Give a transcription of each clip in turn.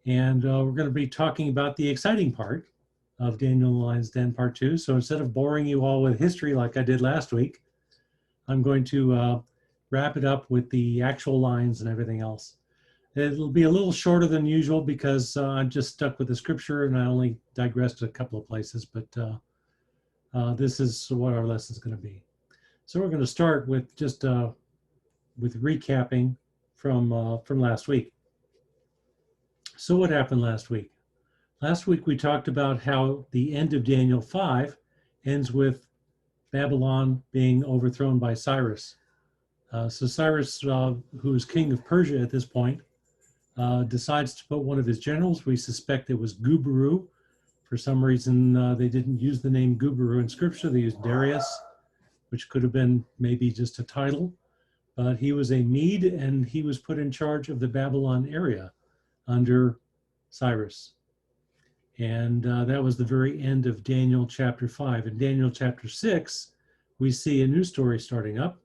And we're going to be talking about the exciting part of Daniel in the Lion's Den Part 2. So instead of boring you all with history like I did last week, I'm going to wrap it up with the actual lines and everything else. It'll be a little shorter than usual because I'm just stuck with the scripture and I only digressed a couple of places, but this is what our lesson is going to be. So we're going to start with just with recapping from last week. So what happened last week? Last week we talked about how the end of Daniel 5 ends with Babylon being overthrown by Cyrus. So Cyrus, who is king of Persia at this point, decides to put one of his generals, we suspect it was Gubaru. For some reason, they didn't use the name Gubaru in scripture. They used Darius, which could have been maybe just a title. But he was a Mede, and he was put in charge of the Babylon area under Cyrus. And that was the very end of Daniel chapter 5. In Daniel chapter 6, we see a new story starting up.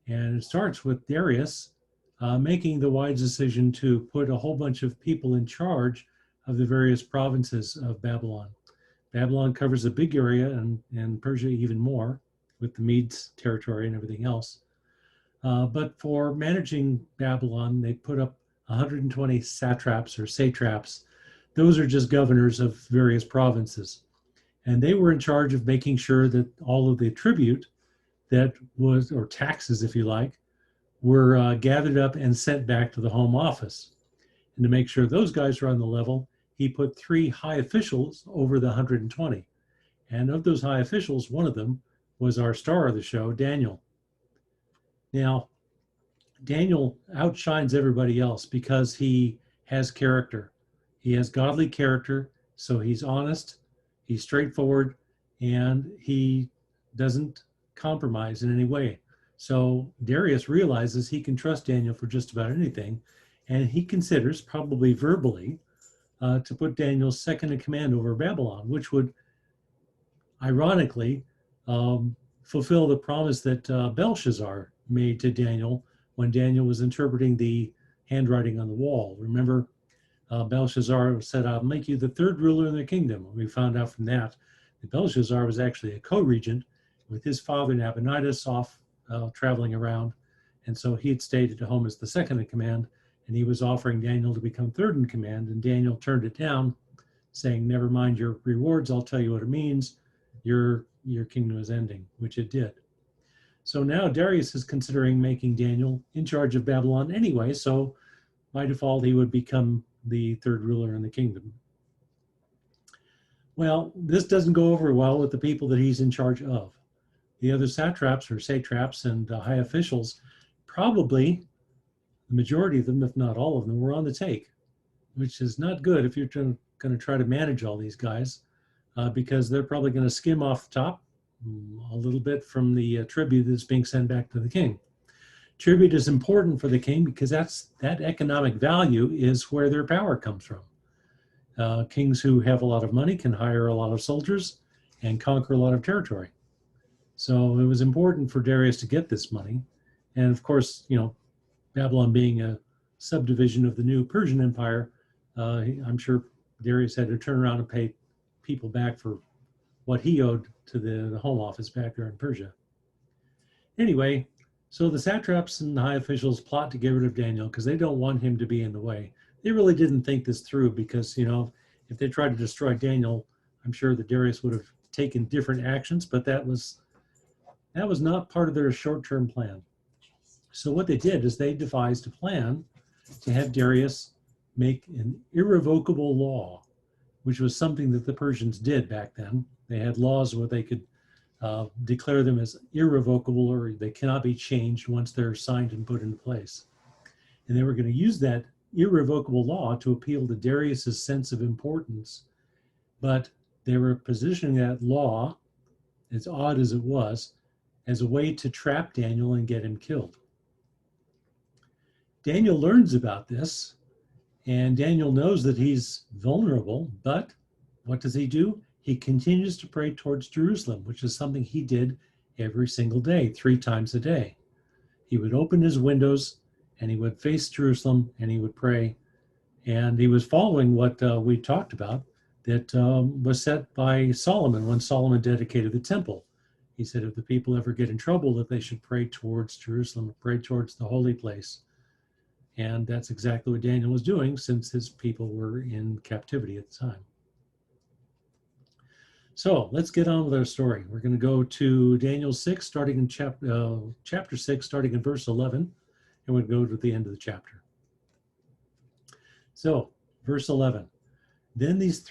And it starts with Darius making the wise decision to put a whole bunch of people in charge of the various provinces of Babylon. Babylon covers a big area, and Persia even more, with the Medes territory and everything else. But for managing Babylon, they put up 120 satraps or satraps. Those are just governors of various provinces. And they were in charge of making sure that all of the tribute that was, or taxes, if you like, were gathered up and sent back to the home office. And to make sure those guys were on the level, he put 3 high officials over the 120. And of those high officials, one of them was our star of the show, Daniel. Now, Daniel outshines everybody else because he has character. He has godly character, so he's honest, he's straightforward, and he doesn't compromise in any way. So Darius realizes he can trust Daniel for just about anything, and he considers, probably verbally, to put Daniel second in command over Babylon, which would, ironically, fulfill the promise that Belshazzar made to Daniel when Daniel was interpreting the handwriting on the wall. Remember, Belshazzar said, "I'll make you the third ruler in the kingdom." We found out from that Belshazzar was actually a co-regent with his father Nabonidus off traveling around. And so he had stayed at home as the second in command, and he was offering Daniel to become third in command. And Daniel turned it down, saying, "Never mind your rewards, I'll tell you what it means. Your kingdom is ending," which it did. So now Darius is considering making Daniel in charge of Babylon anyway, so by default he would become the third ruler in the kingdom. Well, this doesn't go over well with the people that he's in charge of. The other satraps or satraps and high officials, probably the majority of them, if not all of them, were on the take, which is not good if you're going to try to manage all these guys, because they're probably going to skim off the top a little bit from the tribute that's being sent back to the king. Tribute is important for the king because that economic value is where their power comes from. Kings who have a lot of money can hire a lot of soldiers and conquer a lot of territory. So it was important for Darius to get this money. And of course, Babylon being a subdivision of the new Persian Empire, I'm sure Darius had to turn around and pay people back for what he owed to the home office back there in Persia. Anyway, so the satraps and the high officials plot to get rid of Daniel because they don't want him to be in the way. They really didn't think this through because, if they tried to destroy Daniel, I'm sure that Darius would have taken different actions, but that was not part of their short-term plan. So what they did is they devised a plan to have Darius make an irrevocable law, which was something that the Persians did back then. They had laws where they could declare them as irrevocable, or they cannot be changed once they're signed and put into place. And they were going to use that irrevocable law to appeal to Darius's sense of importance, but they were positioning that law, as odd as it was, as a way to trap Daniel and get him killed. Daniel learns about this, and Daniel knows that he's vulnerable, but what does he do? He continues to pray towards Jerusalem, which is something he did every single day, 3 times a day. He would open his windows and he would face Jerusalem and he would pray, And he was following what we talked about that was set by Solomon when Solomon dedicated the temple. He said if the people ever get in trouble, that they should pray towards Jerusalem, pray towards the holy place. And that's exactly what Daniel was doing since his people were in captivity at the time. So let's get on with our story. We're going to go to Daniel 6, starting in chapter 6, starting in verse 11, and we'll go to the end of the chapter. So, verse 11. Then these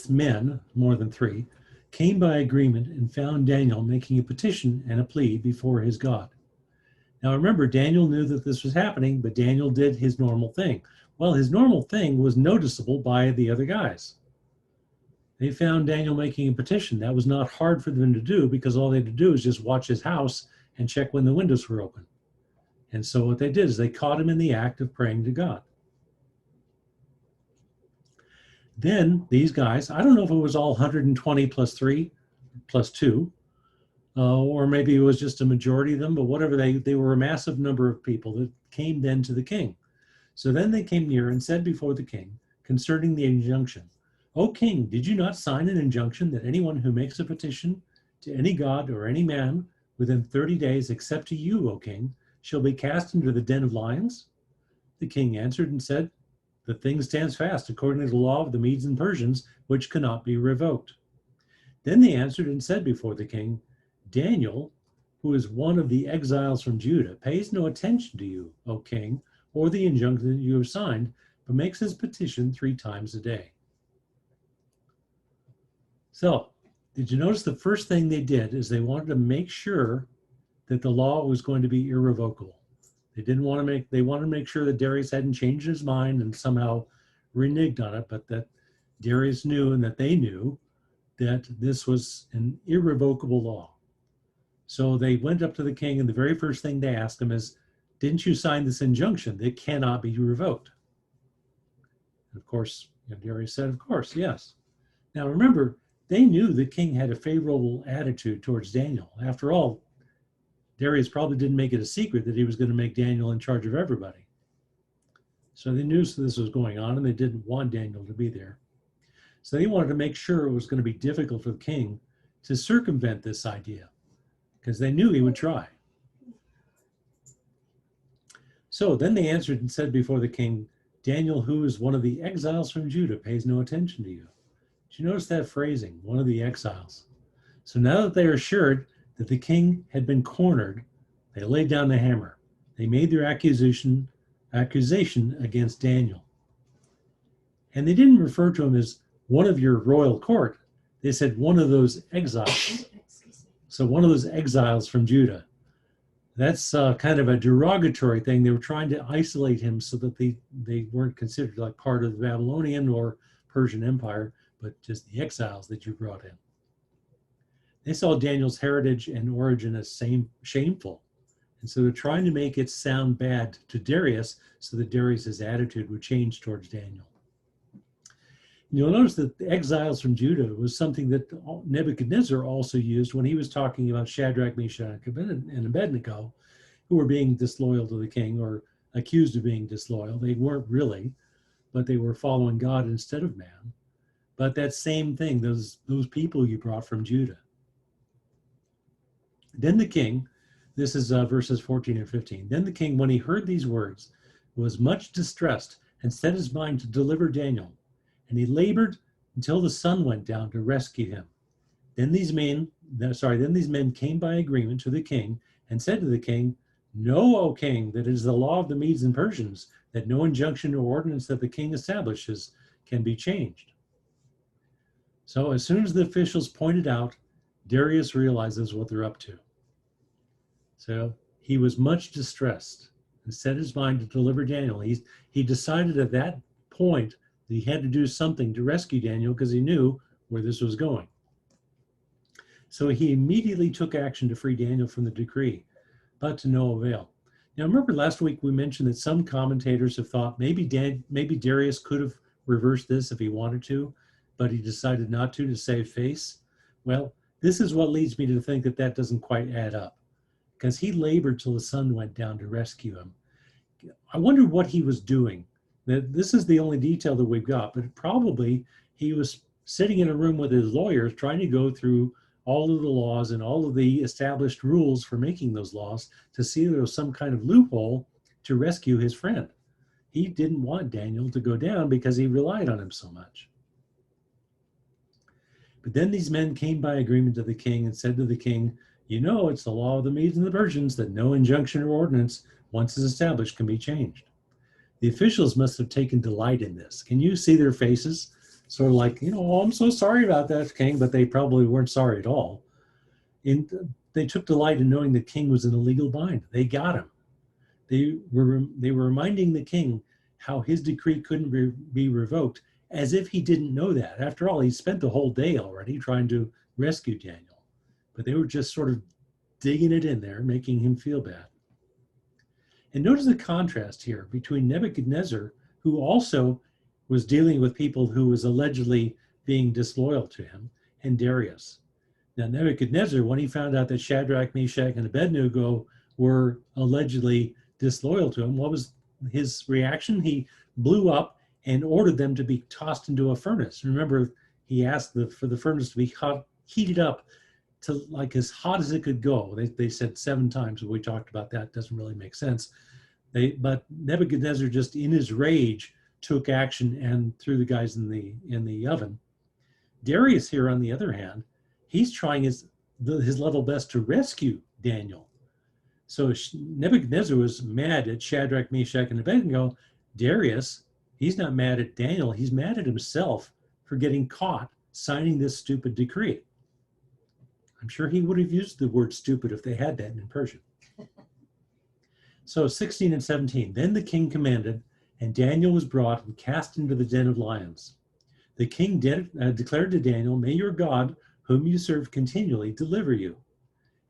men, more than three, came by agreement and found Daniel making a petition and a plea before his God. Now remember, Daniel knew that this was happening, but Daniel did his normal thing. Well, his normal thing was noticeable by the other guys. They found Daniel making a petition. That was not hard for them to do because all they had to do is just watch his house and check when the windows were open. And so what they did is they caught him in the act of praying to God. Then these guys, I don't know if it was all 120 plus 3 plus 2, or maybe it was just a majority of them, but whatever, they were a massive number of people that came then to the king. So then they came near and said before the king concerning the injunction, O king, did you not sign an injunction that anyone who makes a petition to any god or any man within 30 days, except to you, O king, shall be cast into the den of lions? The king answered and said, the thing stands fast according to the law of the Medes and Persians, which cannot be revoked. Then they answered and said before the king, Daniel, who is one of the exiles from Judah, pays no attention to you, O king, or the injunction that you have signed, but makes his petition 3 times a day. So, did you notice the first thing they did is they wanted to make sure that the law was going to be irrevocable. They wanted to make sure that Darius hadn't changed his mind and somehow reneged on it, but that Darius knew and that they knew that this was an irrevocable law. So they went up to the king, and the very first thing they asked him is, didn't you sign this injunction that cannot be revoked? And of course, Darius said, of course, yes. Now remember, they knew the king had a favorable attitude towards Daniel. After all, Darius probably didn't make it a secret that he was going to make Daniel in charge of everybody. So they knew this was going on, and they didn't want Daniel to be there. So they wanted to make sure it was going to be difficult for the king to circumvent this idea, because they knew he would try. So then they answered and said before the king, Daniel, who is one of the exiles from Judah, pays no attention to you. Did you notice that phrasing, one of the exiles? So now that they are assured that the king had been cornered, they laid down the hammer. They made their accusation against Daniel. And they didn't refer to him as one of your royal court. They said one of those exiles. So one of those exiles from Judah. That's kind of a derogatory thing. They were trying to isolate him so that they weren't considered like part of the Babylonian or Persian Empire, but just the exiles that you brought in. They saw Daniel's heritage and origin as shameful. And so they're trying to make it sound bad to Darius so that Darius's attitude would change towards Daniel. And you'll notice that the exiles from Judah was something that Nebuchadnezzar also used when he was talking about Shadrach, Meshach, and Abednego, who were being disloyal to the king or accused of being disloyal. They weren't really, but they were following God instead of man. But that same thing, those people you brought from Judah. Then the king, this is verses 14 and 15. Then the king, when he heard these words, was much distressed and set his mind to deliver Daniel. And he labored until the sun went down to rescue him. Then these men came by agreement to the king and said to the king, Know, O king, that it is the law of the Medes and Persians that no injunction or ordinance that the king establishes can be changed. So as soon as the officials pointed out, Darius realizes what they're up to. So he was much distressed and set his mind to deliver Daniel. He decided at that point that he had to do something to rescue Daniel because he knew where this was going. So he immediately took action to free Daniel from the decree, but to no avail. Now remember last week we mentioned that some commentators have thought maybe Darius could have reversed this if he wanted to, but he decided not to save face. Well, this is what leads me to think that that doesn't quite add up, because he labored till the sun went down to rescue him. I wonder what he was doing This is the only detail that we've got, but probably he was sitting in a room with his lawyers trying to go through all of the laws and all of the established rules for making those laws to see if there was some kind of loophole to rescue his friend. He didn't want Daniel to go down because he relied on him so much. But then these men came by agreement to the king and said to the king, you know, it's the law of the Medes and the Persians that no injunction or ordinance, once it's established, can be changed. The officials must have taken delight in this. Can you see their faces? Sort of like, you know, oh, I'm so sorry about that, king, but they probably weren't sorry at all. They took delight in knowing the king was in a legal bind. They got him. They were reminding the king how his decree couldn't be revoked, as if he didn't know that. After all, he spent the whole day already trying to rescue Daniel. But they were just sort of digging it in there, making him feel bad. And notice the contrast here between Nebuchadnezzar, who also was dealing with people who was allegedly being disloyal to him, and Darius. Now, Nebuchadnezzar, when he found out that Shadrach, Meshach, and Abednego were allegedly disloyal to him, what was his reaction? He blew up and ordered them to be tossed into a furnace. Remember, he asked for the furnace to be heated up to like as hot as it could go. They said 7 times, but we talked about that. Doesn't really make sense. But Nebuchadnezzar, just in his rage, took action and threw the guys in the oven. Darius here, on the other hand, he's trying his level best to rescue Daniel. So Nebuchadnezzar was mad at Shadrach, Meshach, and Abednego. Darius, he's not mad at Daniel. He's mad at himself for getting caught signing this stupid decree. I'm sure he would have used the word stupid if they had that in Persian. So 16 and 17, then the king commanded, and Daniel was brought and cast into the den of lions. The king declared to Daniel, may your God, whom you serve continually, deliver you.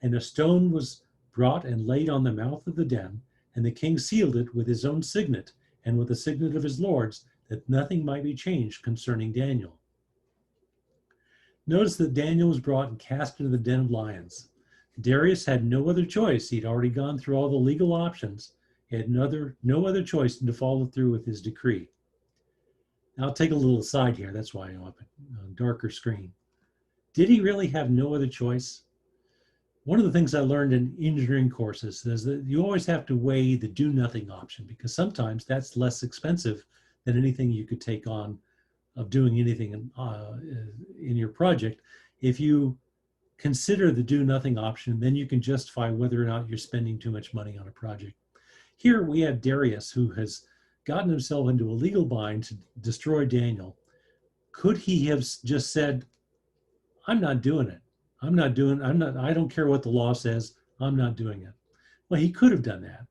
And a stone was brought and laid on the mouth of the den, and the king sealed it with his own signet and with the signet of his lords, that nothing might be changed concerning Daniel. Notice that Daniel was brought and cast into the den of lions. Darius had no other choice. He'd already gone through all the legal options. He had no other choice than to follow through with his decree. Now, I'll take a little aside here. That's why I'm up a darker screen. Did he really have no other choice? One of the things I learned in engineering courses is that you always have to weigh the do nothing option, because sometimes that's less expensive than anything you could take on of doing anything in your project. If you consider the do nothing option, then you can justify whether or not you're spending too much money on a project. Here we have Darius, who has gotten himself into a legal bind to destroy Daniel. Could he have just said, I'm not doing it. I don't care what the law says. I'm not doing it. Well, he could have done that.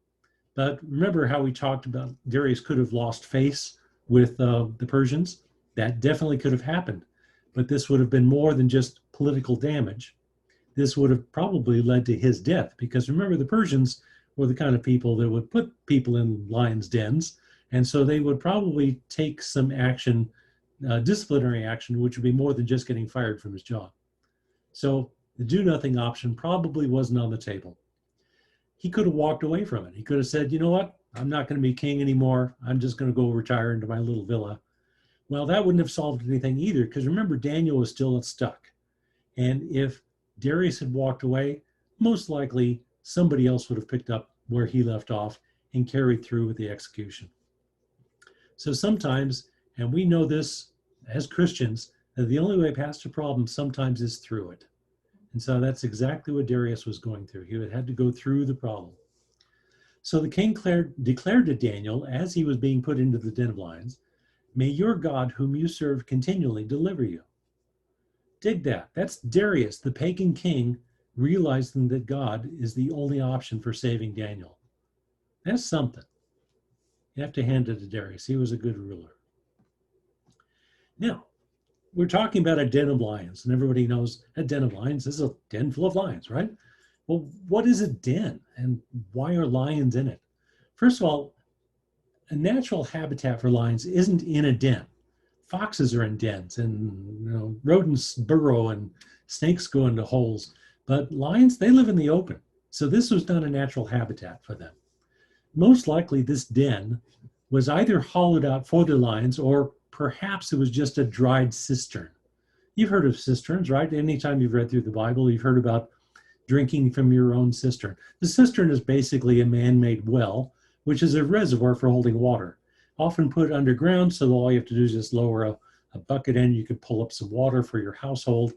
But remember how we talked about Darius could have lost face with the Persians? That definitely could have happened. But this would have been more than just political damage. This would have probably led to his death, because remember, the Persians were the kind of people that would put people in lions' dens. And so they would probably take some action, disciplinary action, which would be more than just getting fired from his job. So the do nothing option probably wasn't on the table. He could have walked away from it. He could have said, you know what? I'm not going to be king anymore. I'm just going to go retire into my little villa. Well, that wouldn't have solved anything either, because remember, Daniel was still stuck. And if Darius had walked away, most likely somebody else would have picked up where he left off and carried through with the execution. So sometimes, and we know this as Christians, that the only way past a problem sometimes is through it. And so that's exactly what Darius was going through. He had to go through the problem. So the king declared to Daniel, as he was being put into the den of lions, may your God, whom you serve continually, deliver you. Dig that. That's Darius, the pagan king, realizing that God is the only option for saving Daniel. That's something. You have to hand it to Darius. He was a good ruler. Now, we're talking about a den of lions, and everybody knows a den of lions is a den full of lions, right? Well, what is a den, and why are lions in it? First of all, a natural habitat for lions isn't in a den. Foxes are in dens, and rodents burrow, and snakes go into holes. But lions, they live in the open. So this was not a natural habitat for them. Most likely this den was either hollowed out for the lions or perhaps it was just a dried cistern. You've heard of cisterns, right? Anytime you've read through the Bible, you've heard about drinking from your own cistern. The cistern is basically a man-made well, which is a reservoir for holding water, often put underground, so all you have to do is just lower a bucket in. You can pull up some water for your household.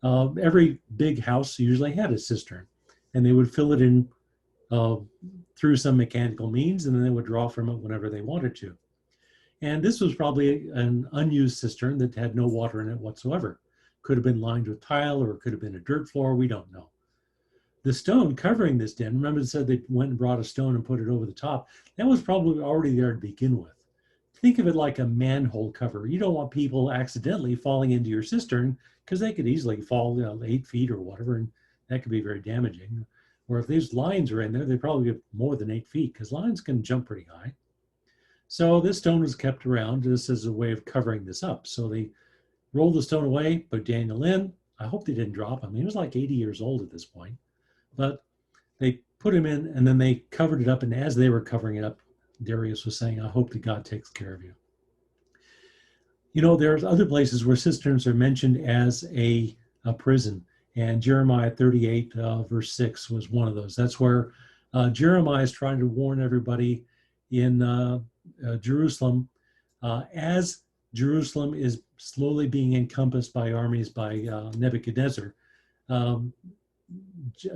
Every big house usually had a cistern, and they would fill it in through some mechanical means, and then they would draw from it whenever they wanted to. And this was probably an unused cistern that had no water in it whatsoever. Could have been lined with tile, or it could have been a dirt floor. We don't know. The stone covering this den, remember it said they went and brought a stone and put it over the top. That was probably already there to begin with. Think of it like a manhole cover. You don't want people accidentally falling into your cistern because they could easily fall 8 feet or whatever, and that could be very damaging. Or if these lions are in there, they probably get more than 8 feet because lions can jump pretty high. So this stone was kept around just as a way of covering this up. So they rolled the stone away, put Daniel in. I hope they didn't drop him. He was like 80 years old at this point. But they put him in, and then they covered it up. And as they were covering it up, Darius was saying, I hope that God takes care of you. You know, there's other places where cisterns are mentioned as a prison. And Jeremiah 38, verse 6 was one of those. That's where Jeremiah is trying to warn everybody in Jerusalem as Jerusalem is slowly being encompassed by armies by Nebuchadnezzar.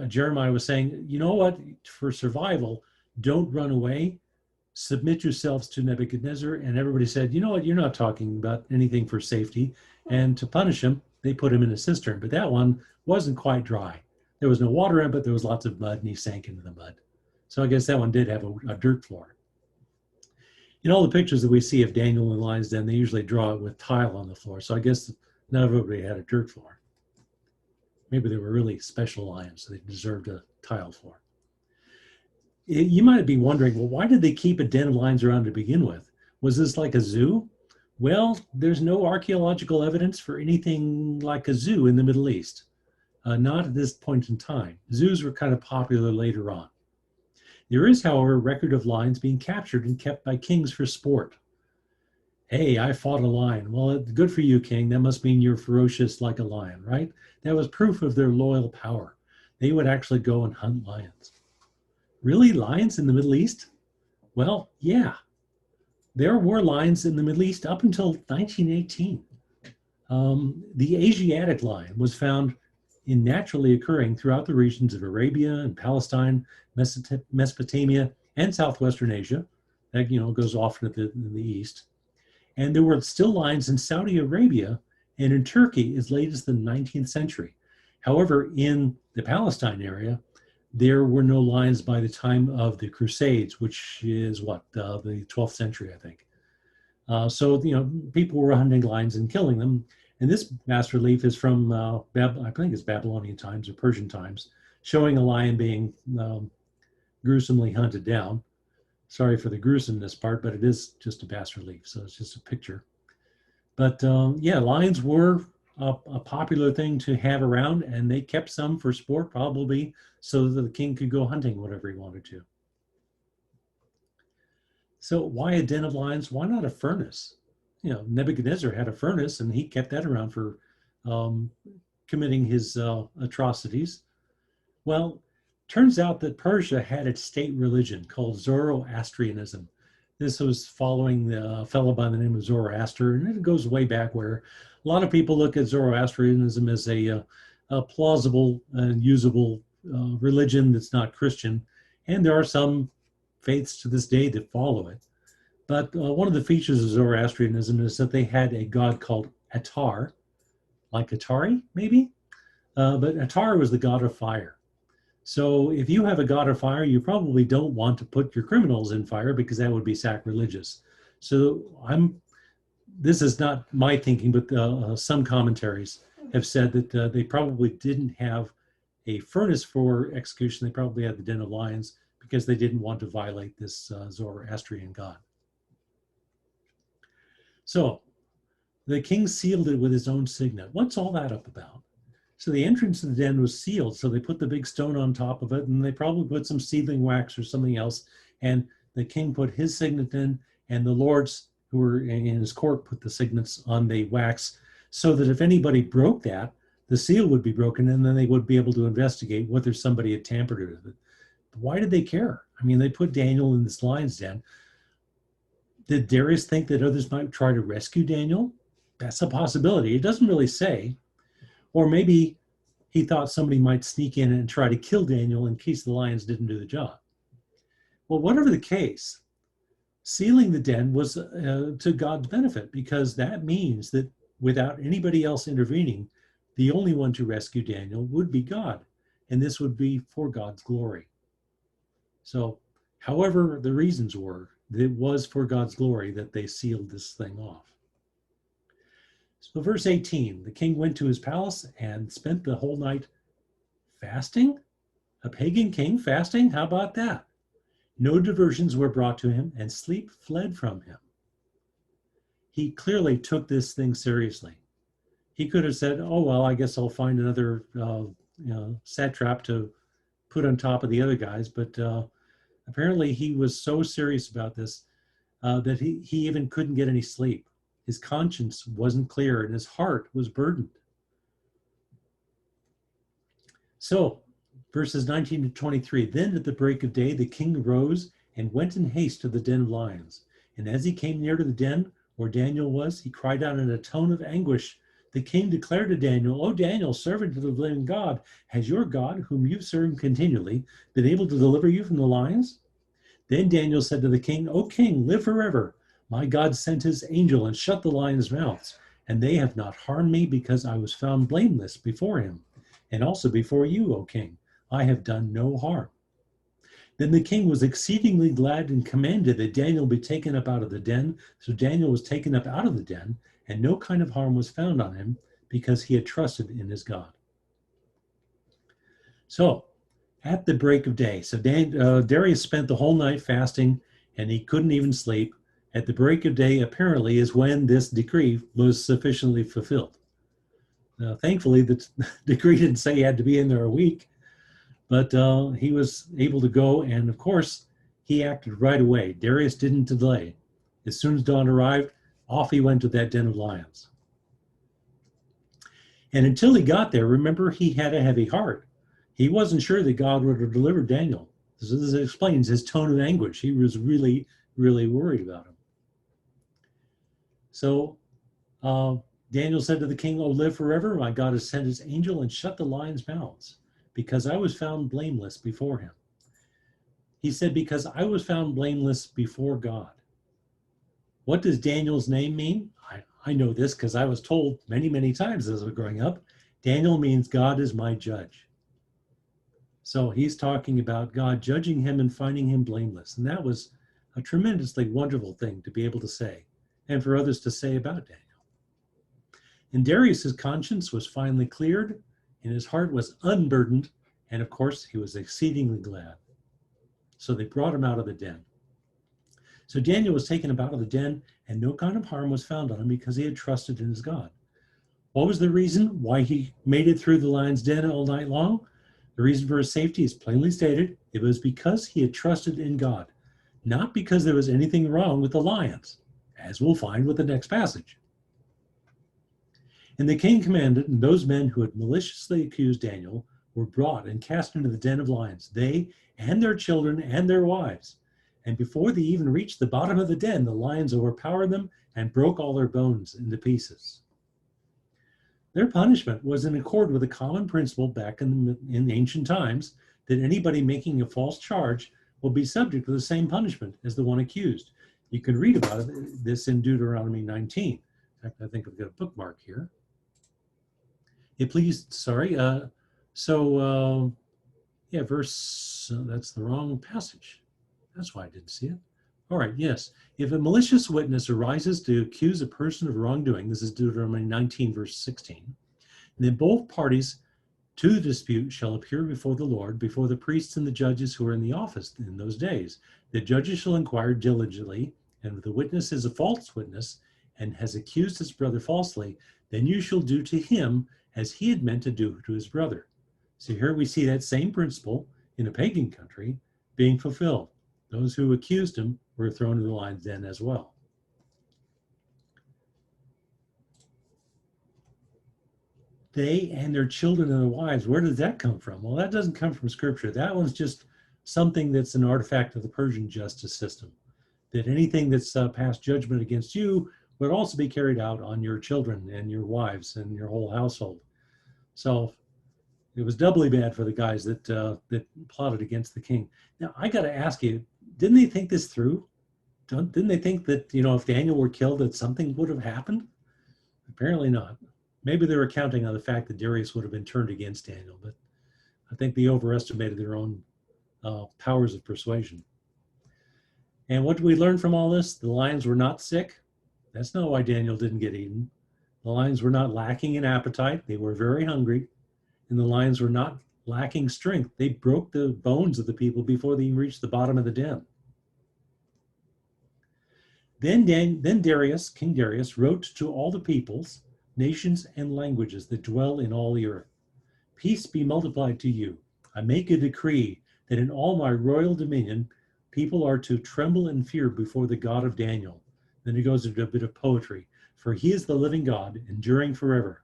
Jeremiah was saying, you know what, for survival, don't run away, submit yourselves to Nebuchadnezzar. And everybody said, you know what, you're not talking about anything for safety. And to punish him, they put him in a cistern, but that one wasn't quite dry. There was no water in it, but there was lots of mud, and he sank into the mud. So I guess that one did have a dirt floor. In all the pictures that we see of Daniel and Lion's Den, they usually draw it with tile on the floor. So I guess not everybody had a dirt floor. Maybe they were really special lions, so they deserved a tile floor. You might be wondering, well, why did they keep a den of lions around to begin with? Was this like a zoo? Well, there's no archaeological evidence for anything like a zoo in the Middle East. Not at this point in time. Zoos were kind of popular later on. There is, however, a record of lions being captured and kept by kings for sport. Hey, I fought a lion. Well, good for you, king. That must mean you're ferocious like a lion, right? That was proof of their loyal power. They would actually go and hunt lions. Really, lions in the Middle East? Well, yeah. There were lions in the Middle East up until 1918. The Asiatic lion was found in naturally occurring throughout the regions of Arabia and Palestine, Mesopotamia, and Southwestern Asia. That goes off in the east. And there were still lions in Saudi Arabia and in Turkey as late as the 19th century. However, in the Palestine area, there were no lions by the time of the Crusades, which is the 12th century, I think. So people were hunting lions and killing them. And this bas relief is from, I think it's Babylonian times or Persian times, showing a lion being gruesomely hunted down. Sorry for the gruesomeness part, but it is just a bas relief, so it's just a picture. But lions were a popular thing to have around, and they kept some for sport, probably so that the king could go hunting whenever he wanted to. So why a den of lions? Why not a furnace? Nebuchadnezzar had a furnace, and he kept that around for committing his atrocities. Well, turns out that Persia had its state religion called Zoroastrianism. This was following a fellow by the name of Zoroaster, and it goes way back where a lot of people look at Zoroastrianism as a plausible and usable religion that's not Christian. And there are some faiths to this day that follow it. But one of the features of Zoroastrianism is that they had a god called Atar, like Atari, maybe? But Atar was the god of fire. So if you have a god of fire, you probably don't want to put your criminals in fire because that would be sacrilegious. So this is not my thinking, but some commentaries have said that they probably didn't have a furnace for execution. They probably had the den of lions because they didn't want to violate this Zoroastrian god. So the king sealed it with his own signet. What's all that up about? So the entrance to the den was sealed. So they put the big stone on top of it, and they probably put some seedling wax or something else. And the king put his signet in, and the lords who were in his court put the signets on the wax so that if anybody broke that, the seal would be broken, and then they would be able to investigate whether somebody had tampered with it. But why did they care? I mean, they put Daniel in this lion's den. Did Darius think that others might try to rescue Daniel? That's a possibility. It doesn't really say. Or maybe he thought somebody might sneak in and try to kill Daniel in case the lions didn't do the job. Well, whatever the case, sealing the den was to God's benefit, because that means that without anybody else intervening, the only one to rescue Daniel would be God, and this would be for God's glory. So, however the reasons were, it was for God's glory that they sealed this thing off. So verse 18, the king went to his palace and spent the whole night fasting. A pagan king fasting? How about that? No diversions were brought to him, and sleep fled from him. He clearly took this thing seriously. He could have said, oh, well, I guess I'll find another satrap to put on top of the other guys. But apparently he was so serious about this that he even couldn't get any sleep. His conscience wasn't clear and his heart was burdened. So, verses 19 to 23, then at the break of day, the king rose and went in haste to the den of lions. And as he came near to the den where Daniel was, he cried out in a tone of anguish. The king declared to Daniel, O Daniel, servant of the living God, has your God, whom you've served continually, been able to deliver you from the lions? Then Daniel said to the king, O king, live forever. My God sent his angel and shut the lions' mouths, and they have not harmed me because I was found blameless before him, and also before you, O king. I have done no harm. Then the king was exceedingly glad and commanded that Daniel be taken up out of the den. So Daniel was taken up out of the den, and no kind of harm was found on him because he had trusted in his God. So at the break of day, so Darius spent the whole night fasting, and he couldn't even sleep. At the break of day, apparently, is when this decree was sufficiently fulfilled. Now, thankfully, the decree didn't say he had to be in there a week, but he was able to go, and of course, he acted right away. Darius didn't delay. As soon as dawn arrived, off he went to that den of lions. And until he got there, remember, he had a heavy heart. He wasn't sure that God would have delivered Daniel. This explains his tone of anguish. He was really, really worried about him. So Daniel said to the king, "O live forever. My God has sent his angel and shut the lions' mouths, because I was found blameless before him." He said, because I was found blameless before God. What does Daniel's name mean? I know this because I was told many, many times as I was growing up. Daniel means God is my judge. So he's talking about God judging him and finding him blameless. And that was a tremendously wonderful thing to be able to say, and for others to say about Daniel. And Darius's conscience was finally cleared, and his heart was unburdened, and of course he was exceedingly glad. So they brought him out of the den. So Daniel was taken up out of the den, and no kind of harm was found on him because he had trusted in his God. What was the reason why he made it through the lion's den all night long? The reason for his safety is plainly stated. It was because he had trusted in God, not because there was anything wrong with the lions, as we'll find with the next passage. And the king commanded, and those men who had maliciously accused Daniel were brought and cast into the den of lions, they and their children and their wives. And before they even reached the bottom of the den, the lions overpowered them and broke all their bones into pieces. Their punishment was in accord with a common principle back in ancient times, that anybody making a false charge will be subject to the same punishment as the one accused. You can read about this in Deuteronomy 19. In fact, I think I've got a bookmark here. That's the wrong passage. That's why I didn't see it. All right, yes. If a malicious witness arises to accuse a person of wrongdoing, this is Deuteronomy 19, verse 16, then both parties to the dispute shall appear before the Lord, before the priests and the judges who are in the office in those days. The judges shall inquire diligently, and if the witness is a false witness and has accused his brother falsely, then you shall do to him as he had meant to do to his brother. So here we see that same principle in a pagan country being fulfilled. Those who accused him were thrown into the lion's den as well. They and their children and their wives, where does that come from? Well, that doesn't come from scripture. That one's just something that's an artifact of the Persian justice system, that anything that's passed judgment against you would also be carried out on your children and your wives and your whole household. So it was doubly bad for the guys that that plotted against the king. Now, I got to ask you, didn't they think this through? Didn't they think that, you know, if Daniel were killed, that something would have happened? Apparently not. Maybe they were counting on the fact that Darius would have been turned against Daniel, but I think they overestimated their own powers of persuasion. And what do we learn from all this? The lions were not sick. That's not why Daniel didn't get eaten. The lions were not lacking in appetite. They were very hungry. And the lions were not lacking strength. They broke the bones of the people before they even reached the bottom of the den. Then Darius, King Darius, wrote to all the peoples, nations, and languages that dwell in all the earth. Peace be multiplied to you. I make a decree that in all my royal dominion, people are to tremble and fear before the God of Daniel. Then he goes into a bit of poetry. For he is the living God, enduring forever.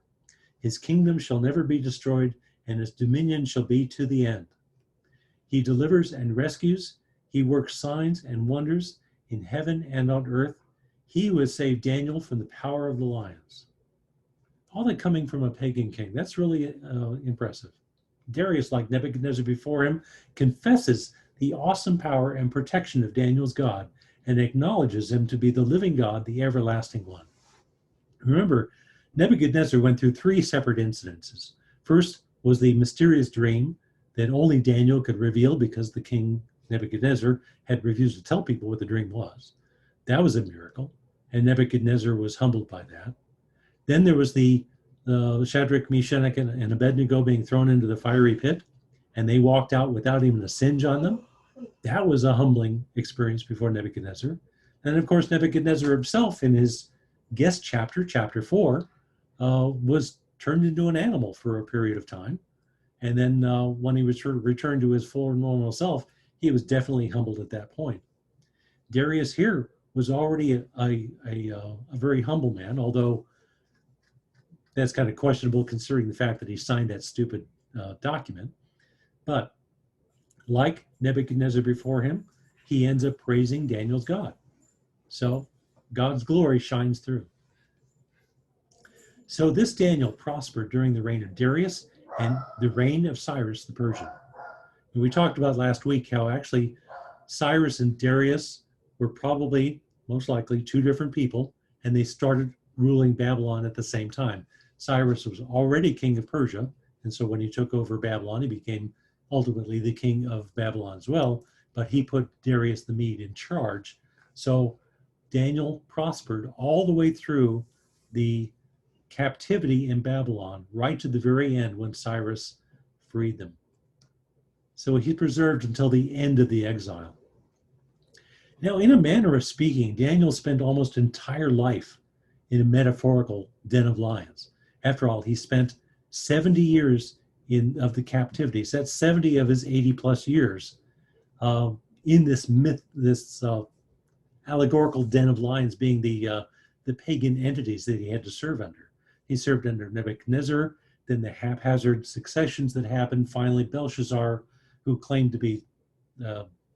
His kingdom shall never be destroyed, and his dominion shall be to the end. He delivers and rescues. He works signs and wonders in heaven and on earth. He who has saved Daniel from the power of the lions. All that coming from a pagan king. That's really impressive. Darius, like Nebuchadnezzar before him, confesses the awesome power and protection of Daniel's God and acknowledges him to be the living God, the everlasting one. Remember, Nebuchadnezzar went through three separate incidences. First was the mysterious dream that only Daniel could reveal because the king Nebuchadnezzar had refused to tell people what the dream was. That was a miracle, and Nebuchadnezzar was humbled by that. Then there was the Shadrach, Meshach, and Abednego being thrown into the fiery pit, and they walked out without even a singe on them. That was a humbling experience before Nebuchadnezzar. And of course, Nebuchadnezzar himself, in his guest chapter, chapter 4, was turned into an animal for a period of time. And then when he was returned to his full normal self, he was definitely humbled at that point. Darius here was already a very humble man, although that's kind of questionable considering the fact that he signed that stupid document. But like Nebuchadnezzar before him, he ends up praising Daniel's God. So God's glory shines through. So this Daniel prospered during the reign of Darius and the reign of Cyrus the Persian. And we talked about last week how actually Cyrus and Darius were probably, most likely, two different people, and they started ruling Babylon at the same time. Cyrus was already king of Persia, and so when he took over Babylon, he became ultimately the king of Babylon as well, but he put Darius the Mede in charge. So Daniel prospered all the way through the captivity in Babylon, right to the very end when Cyrus freed them. So he preserved until the end of the exile. Now, in a manner of speaking, Daniel spent almost entire life in a metaphorical den of lions. After all, he spent 70 years of the captivity. So that's 70 of his 80 plus years in this myth, this allegorical den of lions, being the pagan entities that he had to serve under. He served under Nebuchadnezzar, then the haphazard successions that happened. Finally, Belshazzar, who claimed to be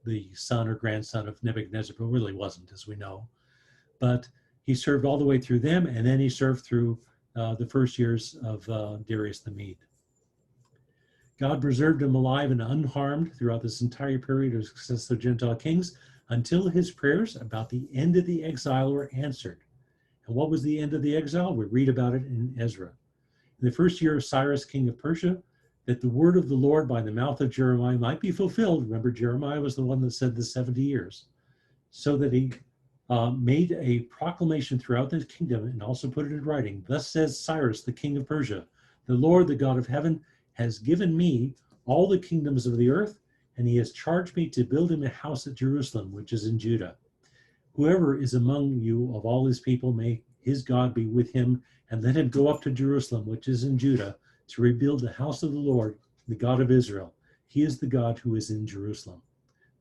the son or grandson of Nebuchadnezzar, but really wasn't, as we know. But he served all the way through them, and then he served through the first years of Darius the Mede. God preserved him alive and unharmed throughout this entire period of successive Gentile kings until his prayers about the end of the exile were answered. And what was the end of the exile? We read about it in Ezra. In the first year of Cyrus, king of Persia, that the word of the Lord by the mouth of Jeremiah might be fulfilled. Remember, Jeremiah was the one that said the 70 years. So that he made a proclamation throughout the kingdom and also put it in writing. Thus says Cyrus, the king of Persia, the Lord, the God of heaven, has given me all the kingdoms of the earth, and he has charged me to build him a house at Jerusalem, which is in Judah. Whoever is among you of all his people, may his God be with him, and let him go up to Jerusalem, which is in Judah, to rebuild the house of the Lord, the God of Israel. He is the God who is in Jerusalem.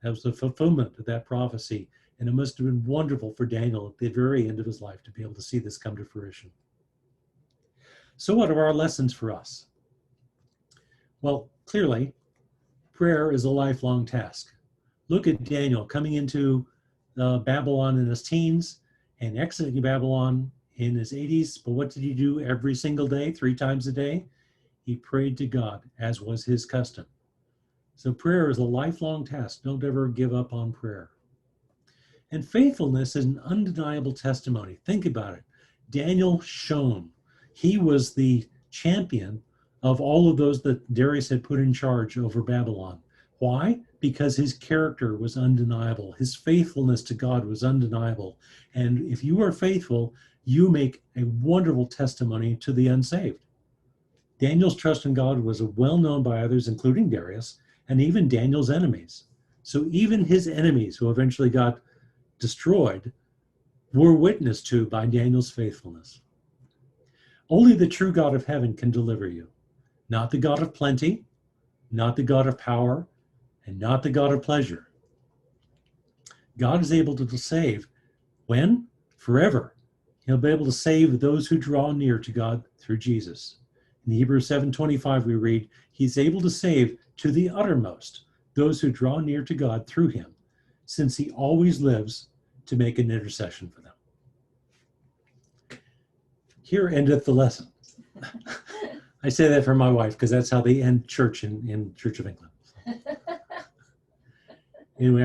That was the fulfillment of that prophecy And it must have been wonderful for Daniel at the very end of his life to be able to see this come to fruition. So what are our lessons for us? Well, clearly, prayer is a lifelong task. Look at Daniel coming into Babylon in his teens and exiting Babylon in his 80s. But what did he do every single day, 3 times a day? He prayed to God, as was his custom. So prayer is a lifelong task. Don't ever give up on prayer. And faithfulness is an undeniable testimony. Think about it. Daniel shone. He was the champion of all of those that Darius had put in charge over Babylon. Why? Because his character was undeniable. His faithfulness to God was undeniable. And if you are faithful, you make a wonderful testimony to the unsaved. Daniel's trust in God was well known by others, including Darius, and even Daniel's enemies. So even his enemies, who eventually got destroyed, were witnessed to by Daniel's faithfulness. Only the true God of heaven can deliver you. Not the God of plenty, not the God of power, and not the God of pleasure. God is able to save. When? Forever. He'll be able to save those who draw near to God through Jesus. In Hebrews 7:25 we read, He's able to save to the uttermost those who draw near to God through him, since he always lives to make an intercession for them. Here endeth the lesson. I say that for my wife because that's how they end church in Church of England. Anyway.